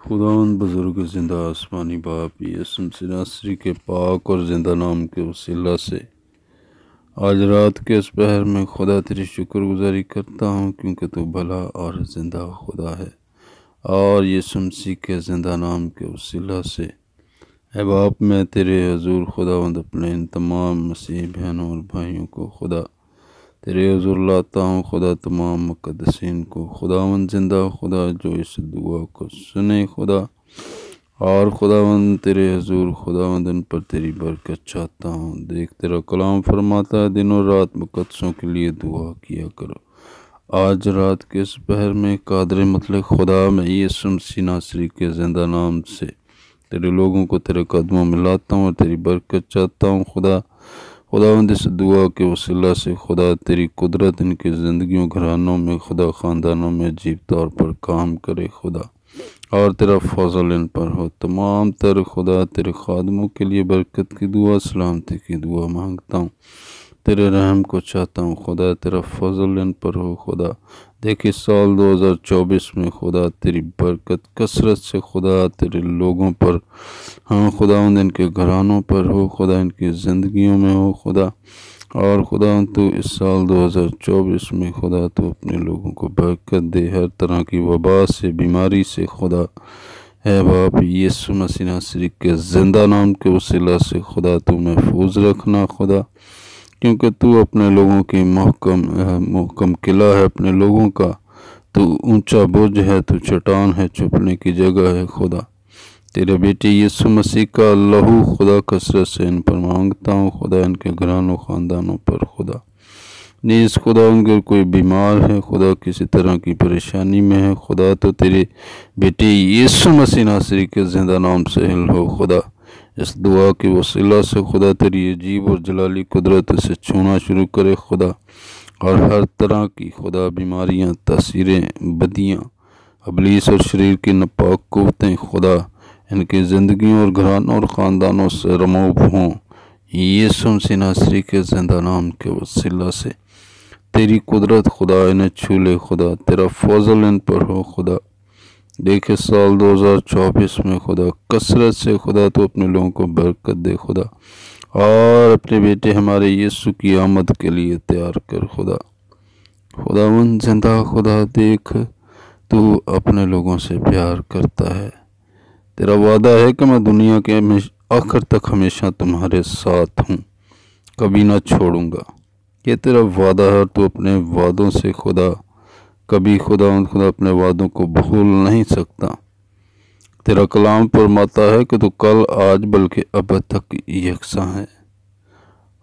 خداوند بزرگ زندہ آسمانی باپ یسوع مسیح ناصری کے پاک اور زندہ نام کے وسیلہ سے آج رات کے اس پہر میں خدا تیری شکر گزاری کرتا ہوں، کیونکہ تو بھلا اور زندہ خدا ہے، اور یسوع مسیح کے زندہ نام کے وسیلہ سے اے باپ میں تیرے حضور خداوند اپنے ان تمام مسیح بہنوں اور بھائیوں کو خدا تیرے حضور لاتا ہوں، خدا تمام مقدسین کو خداوند زندہ خدا جو اس دعا کو سنے خدا، اور خداوند تیرے حضور خداوند ان پر تیری برکت چاہتا ہوں۔ دیکھ تیرا کلام فرماتا ہے دن و رات مقدسوں کے لیے دعا کیا کرو۔ آج رات کے اس پہر میں قادر مطلق خدا میں یسوع مسیح ناصری کے زندہ نام سے تیرے لوگوں کو تیرے قدموں میں لاتا ہوں اور تیری برکت چاہتا ہوں خداوند اس دعا کے وسیلہ سے خدا تیری قدرت ان کی زندگیوں گھرانوں میں خدا خاندانوں میں عجیب طور پر کام کرے خدا، اور تیرا فضل ان پر ہو۔ تمام تر خدا تیرے خادموں کے لیے برکت کی دعا سلامتی کی دعا مانگتا ہوں، تیرے رحم کو چاہتا ہوں خدا، تیرا فضل ان پر ہو خدا۔ دیکھیں سال 2024 میں خدا تیری برکت کثرت سے خدا تیرے لوگوں پر، ہاں خداوند ان کے گھرانوں پر ہو خدا، ان کی زندگیوں میں ہو خدا، اور خداوند تو اس سال 2024 میں خدا تو اپنے لوگوں کو برکت دے، ہر طرح کی وبا سے بیماری سے خدا اے باپ یسوع مسیح ناصری کے زندہ نام کے وسیلہ سے خدا تو محفوظ رکھنا خدا، کیونکہ تو اپنے لوگوں کی محکم قلعہ ہے، اپنے لوگوں کا تو اونچا برج ہے، تو چٹان ہے، چھپنے کی جگہ ہے خدا۔ تیرے بیٹے یسوع مسیح کا لہو خدا کثرت سے ان پر مانگتا ہوں خدا، ان کے گھرانوں خاندانوں پر خدا نیز خدا، ان کے کوئی بیمار ہے خدا، کسی طرح کی پریشانی میں ہے خدا، تو تیرے بیٹے یسوع مسیح ناصری کے زندہ نام سے حل ہو خدا۔ اس دعا کے وسیلہ سے خدا تیری عجیب اور جلالی قدرت سے چھونا شروع کرے خدا، اور ہر طرح کی خدا بیماریاں، تاثیریں، بدیاں، ابلیس اور شریر کی ناپاک قوتیں خدا ان کی زندگیوں اور گھرانوں اور خاندانوں سے رموب ہوں یسوع مسیح ناصری کے زندہ نام کے وسیلہ سے۔ تیری قدرت خدا انہیں چھولے خدا، تیرا فضل ان پر ہو خدا۔ دیکھے سال 2024 میں خدا کثرت سے خدا تو اپنے لوگوں کو برکت دے خدا، اور اپنے بیٹے ہمارے یسوع کی آمد کے لیے تیار کر خداوند زندہ خدا۔ دیکھ تو اپنے لوگوں سے پیار کرتا ہے، تیرا وعدہ ہے کہ میں دنیا کے آخر تک ہمیشہ تمہارے ساتھ ہوں، کبھی نہ چھوڑوں گا، یہ تیرا وعدہ ہے، اور تو اپنے وعدوں سے خدا کبھی خدا اپنے وعدوں کو بھول نہیں سکتا۔ تیرا کلام فرماتا ہے کہ تو کل آج بلکہ اب تک یکساں ہے،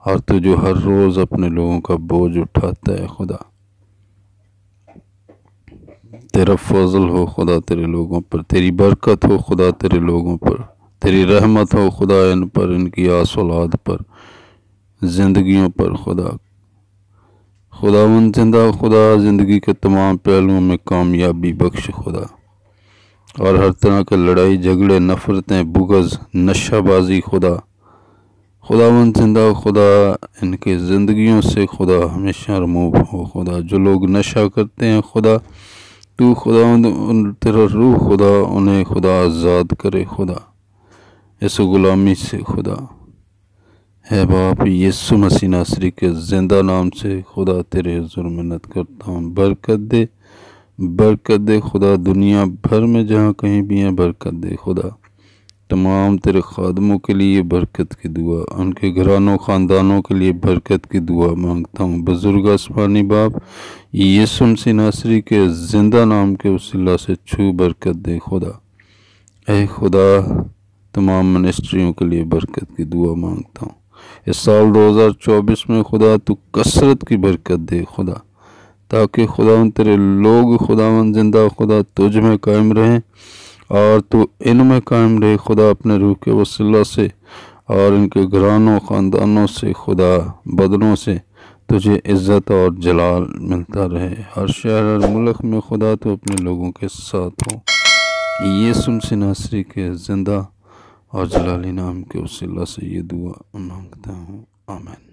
اور تو جو ہر روز اپنے لوگوں کا بوجھ اٹھاتا ہے خدا، تیرا فضل ہو خدا تیرے لوگوں پر، تیری برکت ہو خدا تیرے لوگوں پر، تیری رحمت ہو خدا ان پر، ان کی آس اولاد پر، زندگیوں پر خداوند زندہ خدا، زندگی کے تمام پہلوؤں میں کامیابی بخش خدا، اور ہر طرح کے لڑائی جھگڑے، نفرتیں، بغض، نشہ بازی خداوند زندہ خدا ان کی زندگیوں سے خدا ہمیشہ رموب ہو خدا۔ جو لوگ نشہ کرتے ہیں خدا تو خداوند تیرا روح خدا انہیں خدا آزاد کرے خدا اس غلامی سے خدا۔ اے باپ یسوع مسیح ناصری کے زندہ نام سے خدا تیرے حضور منت کرتا ہوں، برکت دے خدا، دنیا بھر میں جہاں کہیں بھی ہیں برکت دے خدا۔ تمام تیرے خادموں کے لیے برکت کی دعا، ان کے گھرانوں خاندانوں کے لیے برکت کی دعا مانگتا ہوں، بزرگ آسمانی باپ یسوع مسیح ناصری کے زندہ نام کے وسیلہ سے چھو برکت دے خدا۔ اے خدا تمام منسٹریوں کے لیے برکت کی دعا مانگتا ہوں، اس سال 2024 میں خدا تو کثرت کی برکت دے خدا، تاکہ خداوند تیرے لوگ خداوند زندہ خدا تجھ میں قائم رہیں، اور تو ان میں قائم رہے خدا اپنے روح کے وسیلہ سے، اور ان کے گھرانوں خاندانوں سے خدا بدنوں سے تجھے عزت اور جلال ملتا رہے، ہر شہر ہر ملک میں خدا تو اپنے لوگوں کے ساتھ ہو یسوع مسیح ناصری کے زندہ اور جلالی نام کے وسیلہ سے یہ دعا مانگتا ہوں، آمین۔